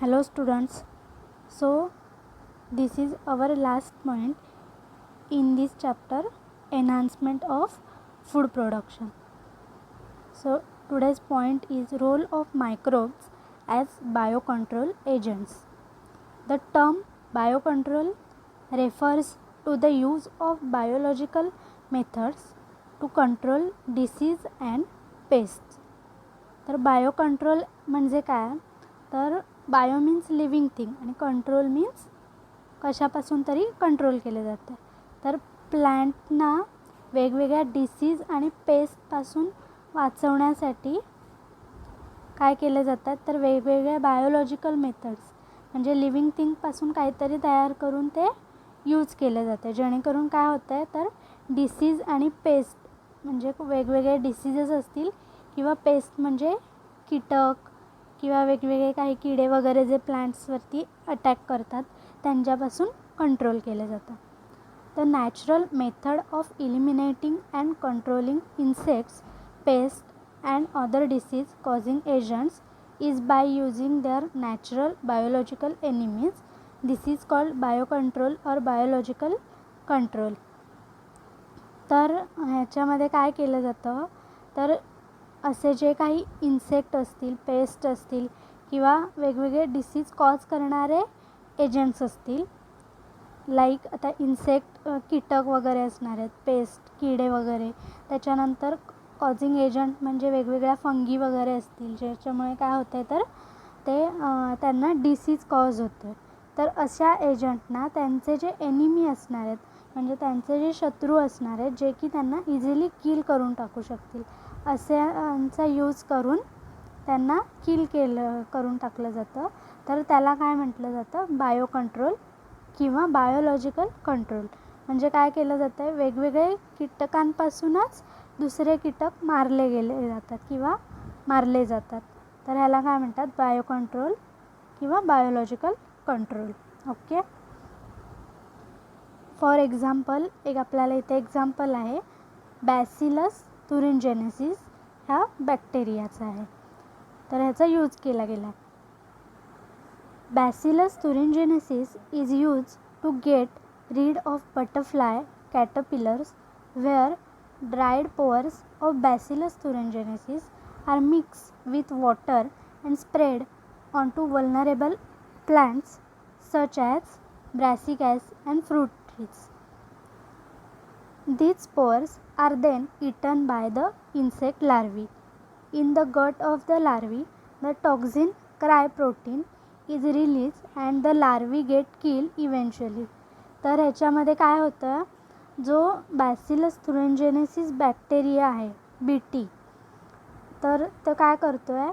Hello students. So this is our last point in this chapter, enhancement of food production. So today's point is role of microbes as biocontrol agents. The term biocontrol refers to the use of biological methods to control disease and pests. तर biocontrol म्हणजे काय, तर bio means living thing आणि control means कशापासून तरी control केले जाते. तर प्लांटना वेगवेगळ्या डिसीज आणि पेस्टपासून वाचवण्यासाठी काय केले जातात, तर वेगवेगळ्या बायोलॉजिकल मेथड्स म्हणजे लिव्हिंग थिंगपासून काहीतरी तयार करून ते यूज केले जाते, जेणेकरून काय होतं आहे तर डिसीज आणि पेस्ट म्हणजे वेगवेगळे डिसीजेस असतील किंवा पेस्ट म्हणजे कीटक किंवा वेगवेगळे काही किडे वगैरे जे प्लांट्सवरती अटॅक करतात त्यांच्यापासून कंट्रोल केले जातं. The natural method of eliminating and controlling insects, paste and other disease causing agents is by using their natural biological enemies. This is called biocontrol or biological control. तर ह्याच्यामध्ये काय केलं जातं, तर असे जे काही इन्सेक्ट असतील, पेस्ट असतील किंवा वेगवेगळे डिसीज कॉज करणारे एजंट्स असतील, लाईक आता इन्सेक्ट कीटक वगैरे असणार आहेत, पेस्ट किडे वगैरे, त्याच्यानंतर कॉजिंग एजंट म्हणजे वेगवेगळ्या फंगी वगैरे असतील ज्याच्यामुळे काय होतं आहे तर ते त्यांना डिसीज कॉज होतं. तर अशा एजंटना त्यांचे जे एनिमी असणार आहेत म्हणजे त्यांचे जे शत्रू असणार आहेत जे की त्यांना इझिली किल करून टाकू शकतील, अशांचा यूज करून त्यांना किल करून टाकलं जातं. तर त्याला काय म्हटलं जातं, बायो कंट्रोल किंवा बायोलॉजिकल कंट्रोल. म्हणजे काय केलं जातं आहे, वेगवेगळे कीटकांपासूनच दुसरे कीटक मारले जातात किंवा मारले जातात. तर ह्याला काय म्हणतात, बायो कंट्रोल किंवा biological control. Okay. For example, एक आपल्याला इथे एक्झाम्पल आहे, बॅसिलस thuringiensis ह्या बॅक्टेरियाचा आहे. तर ह्याचा यूज केला गेला आहे. Bacillus thuringiensis is used to get rid of butterfly caterpillars where dried spores of Bacillus thuringiensis are mixed with water and spread onto vulnerable plants such as brassicas and fruit trees. These spores are then eaten by the insect larvae. In the gut of the larvae, the toxin cryprotein is released and the larvae get killed eventually. तर ह्याच्यामध्ये काय होतं, जो bacillus thuringiensis bacteria आहे BT, तर तो काय करतो आहे,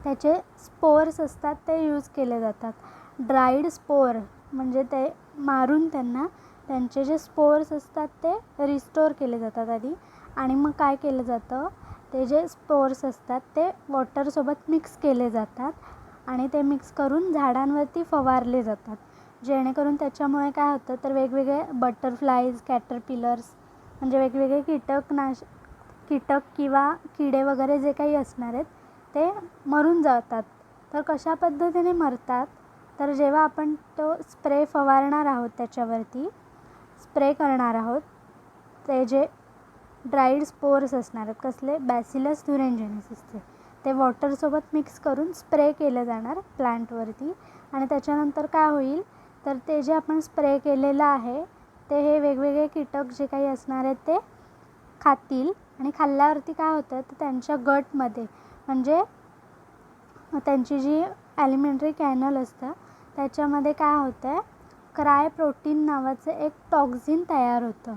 त्याचे स्पोअर्स असतात ते यूज केले जातात. ड्राईड स्पोअर म्हणजे ते मारून त्यांचे जे स्पोअर्स असतात ते रिस्टोर केले जातात आधी, आणि मग काय केलं जातं, ते जे स्पोअर्स असतात ते वॉटरसोबत मिक्स केले जातात आणि ते मिक्स करून झाडांवरती फवारले जातात, जेणेकरून त्याच्यामुळे काय होतं तर वेगवेगळे बटरफ्लाईज, कॅटरपिलर्स म्हणजे वेगवेगळे कीटक किंवा किडे वगैरे जे काही असणार आहेत ते मरून जातात. तर कशा पद्धतीने मरतात, तर जेव्हा आपण तो स्प्रे फवारणार आहोत, त्याच्यावरती स्प्रे करणार आहोत, ते जे ड्राईड स्पोअर्स असणार आहेत कसले, बॅसिलस thuringiensis, ते वॉटरसोबत मिक्स करून स्प्रे केलं जाणार प्लांटवरती. आणि त्याच्यानंतर काय होईल, तर ते जे आपण स्प्रे केलेलं आहे ते हे वेगवेगळे कीटक जे काही असणार आहेत ते खातील, आणि खाल्ल्यावरती काय होतं तर त्यांच्या गटमध्ये म्हणजे त्यांची जी ॲलिमेंटरी कॅनल असतं त्याच्यामध्ये काय होतं आहे, क्रायप्रोटीन नावाचं एक टॉक्झिन तयार होतं,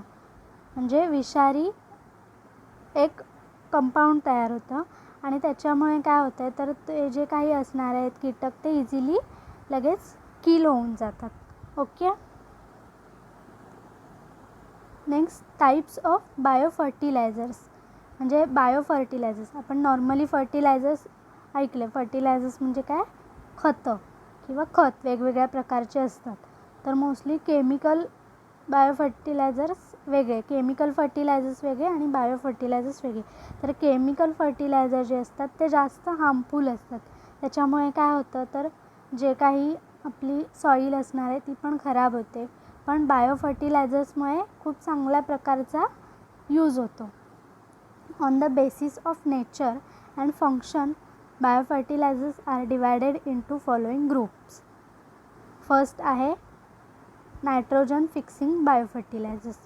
म्हणजे विषारी एक कंपाऊंड तयार होतं, आणि त्याच्यामुळे काय होतं आहे तर ते जे काही असणार आहेत कीटक ते इझिली लगेच किल होऊन जातात. Okay. Next, types of biofertilizers. म्हणजे बायोफर्टिलायझर्स आपण नॉर्मली फर्टिलायझर्स ऐकले, फर्टिलायझर्स म्हणजे काय, खतं किंवा खत वेगवेगळ्या प्रकारचे असतात. तर मोस्टली केमिकल बायोफर्टिलायझर्स वेगळे, केमिकल फर्टिलायझर्स वेगळे आणि बायोफर्टिलायझर्स वेगळे. तर केमिकल फर्टिलायझर जे असतात ते जास्त हार्मफुल असतात, त्याच्यामुळे काय होतं तर जे काही आपली सॉईल असणार आहे ती पण खराब होते, पण बायो फर्टिलायझर्समुळे खूप चांगल्या प्रकारचा यूज होतो. On the basis of nature and function biofertilizers are divided into following groups. First आहे नायट्रोजन फिक्सिंग बायोफर्टिलायझर्स.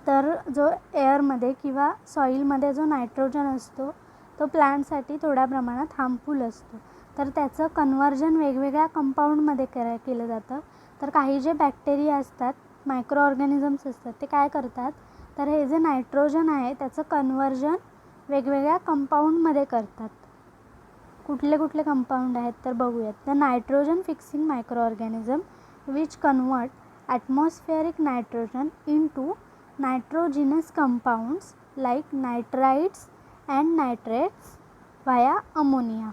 तर जो एअरमध्ये किंवा सॉईलमध्ये जो नायट्रोजन असतो तो प्लांटसाठी थोड्या प्रमाणात हार्मफुल असतो, तर त्याचं कन्व्हर्जन वेगवेगळ्या कंपाऊंडमध्ये केलं जातं. तर काही जे बॅक्टेरिया असतात, मायक्रो ऑर्गॅनिझम्स असतात, ते काय करतात, तर हे जे नायट्रोजन आहे त्याचं कन्व्हर्जन वेगवेगळ्या कंपाऊंडमध्ये करतात. कुठले कुठले कंपाऊंड आहेत तर बघूयात. The nitrogen fixing microorganism which convert atmospheric nitrogen into nitrogenous compounds like nitrites and nitrates via ammonia.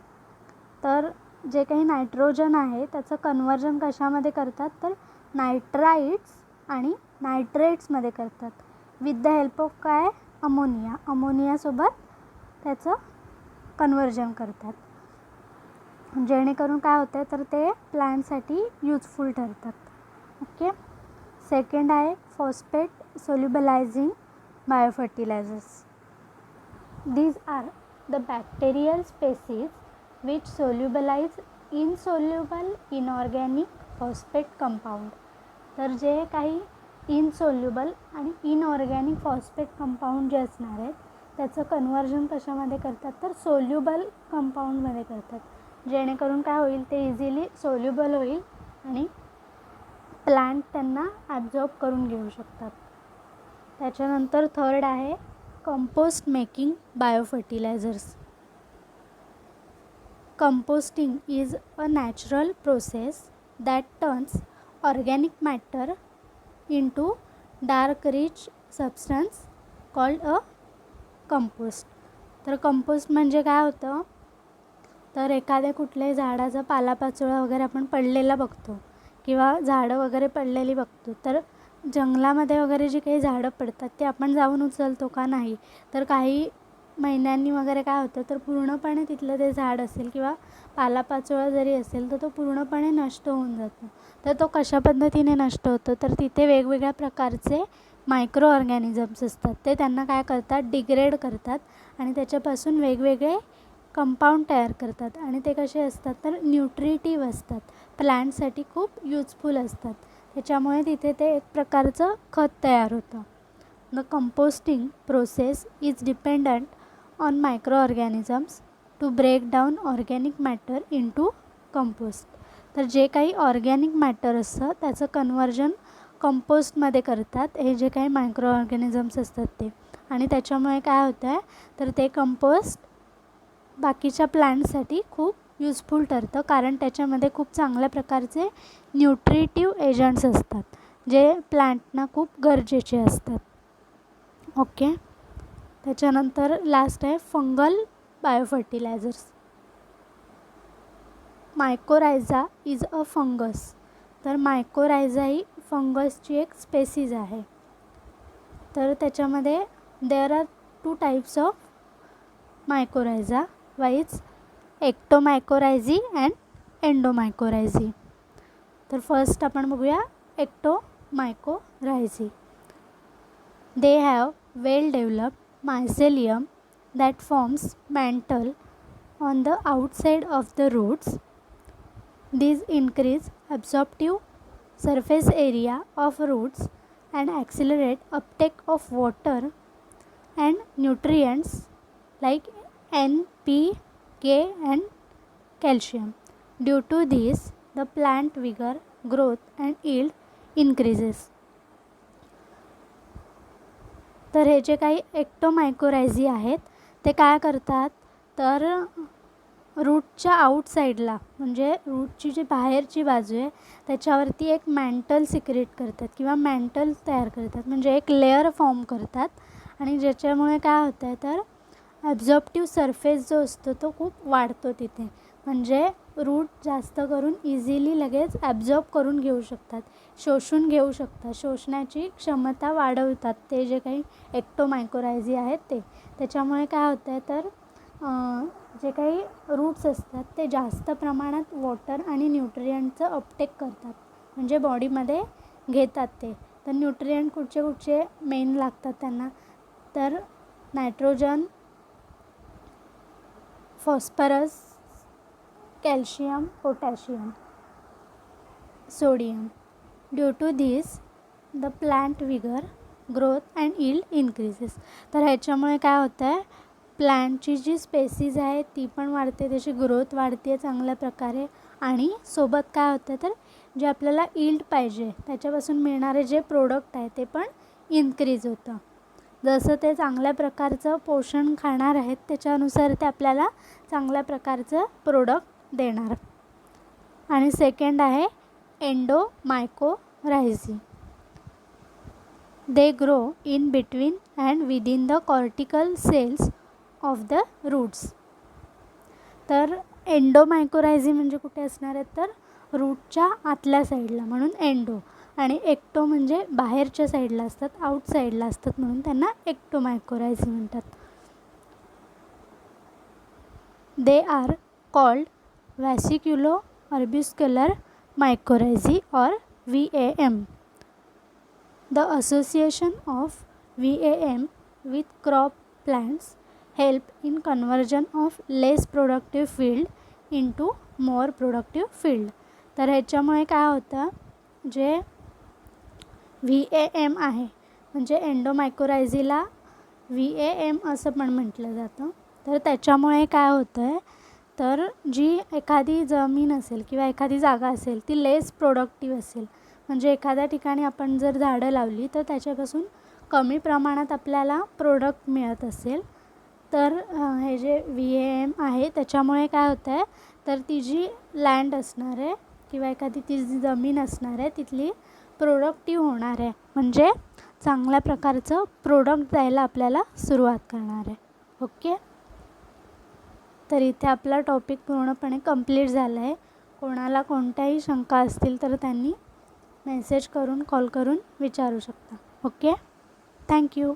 तर जे काही नायट्रोजन आहे त्याचं कन्व्हर्जन कशामध्ये करतात, तर नायट्राइट्स आणि नायट्रेट्समध्ये करतात विथ द हेल्प ऑफ काय, अमोनिया. अमोनियासोबत त्याचं कन्व्हर्जन करतात, जेणेकरून काय होतं आहे तर ते प्लांटसाठी यूजफुल ठरतात. ओके. सेकंड आहे phosphate solubilising बायोफर्टिलायझर्स. These are the bacterial species which solubilize insoluble inorganic phosphate compound. तर जे काही इनसोल्युबल आणि इनऑर्गॅनिक फॉस्फेट कंपाऊंड जे असणार आहेत त्याचं कन्व्हर्जन कशामध्ये करतात, तर सोल्युबल कंपाऊंडमध्ये करतात, जेणेकरून काय होईल, ते इझिली सोल्युबल होईल आणि प्लांट त्यांना ॲब्झॉर्ब करून घेऊ शकतात. त्याच्यानंतर थर्ड आहे compost making biofertilizers. Composting is a natural process that turns organic matter into dark rich substance called a compost. तर कंपोस्ट म्हणजे काय होतं, तर एखाद्या कुठल्याही झाडाचा पालापाचोळा वगैरे आपण पडलेला बघतो किंवा झाडं वगैरे पडलेली बघतो, तर जंगलामध्ये वगैरे जी काही झाडं पडतात ते आपण जाऊन उचलतो का, नाही. तर काही महिन्यांनी वगैरे काय होतं, तर पूर्णपणे तिथलं ते झाड असेल किंवा पालापाचोळा जरी असेल तर तो पूर्णपणे नष्ट होऊन जातो. तर तो कशा पद्धतीने नष्ट होतो, तर तिथे वेगवेगळ्या प्रकारचे मायक्रो ऑर्गॅनिझम्स असतात, ते त्यांना काय करतात, डिग्रेड करतात आणि त्याच्यापासून वेगवेगळे कंपाऊंड तयार करतात. आणि ते कसे असतात, तर न्यूट्रिटिव्ह असतात, प्लांटसाठी खूप यूजफुल असतात. त्याच्यामुळे तिथे ते एक प्रकारचं खत तयार होतं. The composting process is dependent on micro organisms to break down organic matter into compost. तर जे काही ऑर्गॅनिक मॅटर असतं त्याचं कन्व्हर्जन कंपोस्टमध्ये करतात हे जे काही मायक्रो ऑर्गॅनिझम्स असतात ते, आणि त्याच्यामुळे काय होतं आहे, तर ते कंपोस्ट बाकीच्या प्लांटसाठी खूप यूजफुल ठरतं, कारण त्याच्यामध्ये खूप चांगल्या प्रकारचे न्यूट्रिटिव्ह एजंट्स असतात जे प्लांटना खूप गरजेचे असतात. ओके. त्याच्यानंतर लास्ट आहे fungal biofertilizers. Mycorrhiza is a fungus. तर मायकोरायझा ही फंगसची एक स्पेसीज आहे. तर त्याच्यामध्ये there are 2 types of mycorrhiza viz ectomycorrhizae and endomycorrhizae. तर फर्स्ट आपण बघूया ectomycorrhizae. They have well developed mycelium that forms mantle on the outside of the roots. These increase absorptive surface area of roots and accelerate uptake of water and nutrients like N, P, K and calcium. Due to this, the plant vigor, growth and yield increases. तर हे जे काही एक्टोमायकोरायझी आहेत ते काय करतात, तर रूटच्या आउटसाईडला म्हणजे रूटची जी बाहेरची बाजू आहे त्याच्यावरती एक मॅन्टल सिक्रेट करतात किंवा मॅन्टल तयार करतात, म्हणजे एक लेअर फॉर्म करतात. आणि ज्याच्यामुळे काय होतं आहे, तर ॲब्झॉर्प्टिव्ह सरफेस जो असतो तो खूप वाढतो तिथे, म्हणजे रूट जास्त करून इझिली लगेच ॲब्झॉर्ब करून घेऊ शकतात, शोषून घेऊ शकतात, शोषण्याची क्षमता वाढवतात ते जे काही एक्टोमायकोरायझी आहेत ते. त्याच्यामुळे काय होतं आहे, तर जे काही रूट्स असतात ते जास्त प्रमाणात वॉटर आणि न्यूट्रियंटचं अपटेक करतात, म्हणजे बॉडीमध्ये घेतात ते. तर न्यूट्रियंट कुठचे मेन लागतात त्यांना, तर nitrogen, phosphorus, calcium, potassium, sodium. Due to this the plant vigour, growth and yield increases. तर ह्याच्यामुळे काय होतं आहे, प्लांटची जी स्पेसीज आहे ती पण वाढते, त्याची ग्रोथ वाढते चांगल्या प्रकारे, आणि सोबत काय होतं तर जे आपल्याला यील्ड पाहिजे त्याच्यापासून मिळणारे जे प्रोडक्ट आहे ते पण इन्क्रीज होतं. जसं ते चांगल्या प्रकारचं पोषण खाणार आहेत त्याच्यानुसार ते आपल्याला चांगल्या प्रकारचं प्रोडक्ट देणार. आणि सेकंड आहे endomycorrhizae. They grow in between and within the cortical cells of the roots. तर एंडोमायकोरायझी म्हणजे कुठे असणार आहेत, तर रूटच्या आतल्या साईडला, म्हणून एंडो. आणि एक्टो म्हणजे बाहेरच्या साईडला असतात, आउट साईडला असतात, म्हणून त्यांना एक्टोमायकोरायझी म्हणतात. They are called vesiculo arbuscular mycorrhizae or VAM. The association of VAM with crop plants help in conversion of less productive field into more productive field. तर ह्याच्यामुळे काय होतं, जे VAM आहे म्हणजे एंडोमायकोरायझीला VAM असं पण म्हटलं जातं. तर त्याच्यामुळे काय होतं आहे, तर जी एखादी जमीन असेल किंवा एखादी जागा असेल ती लेस प्रोडक्टिव्ह असेल, म्हणजे एखाद्या ठिकाणी आपण जर झाडं लावली तर त्याच्यापासून कमी प्रमाणात आपल्याला प्रोडक्ट मिळत असेल, तर हे जे VAM आहे त्याच्यामुळे काय होतं आहे, तर ती जी लँड असणार आहे किंवा एखादी ती जी जमीन असणार आहे तिथली प्रोडक्टिव्ह होणार आहे, म्हणजे चांगल्या प्रकारचं प्रोडक्ट द्यायला आपल्याला सुरुवात करणार आहे. ओके, तर इथे आपला टॉपिक पूर्णपणे कंप्लीट झाला आहे. कोणाला कोणत्याही शंका असतील तर त्यांनी मेसेज करून, कॉल करून विचारू शकता. Okay, thank you.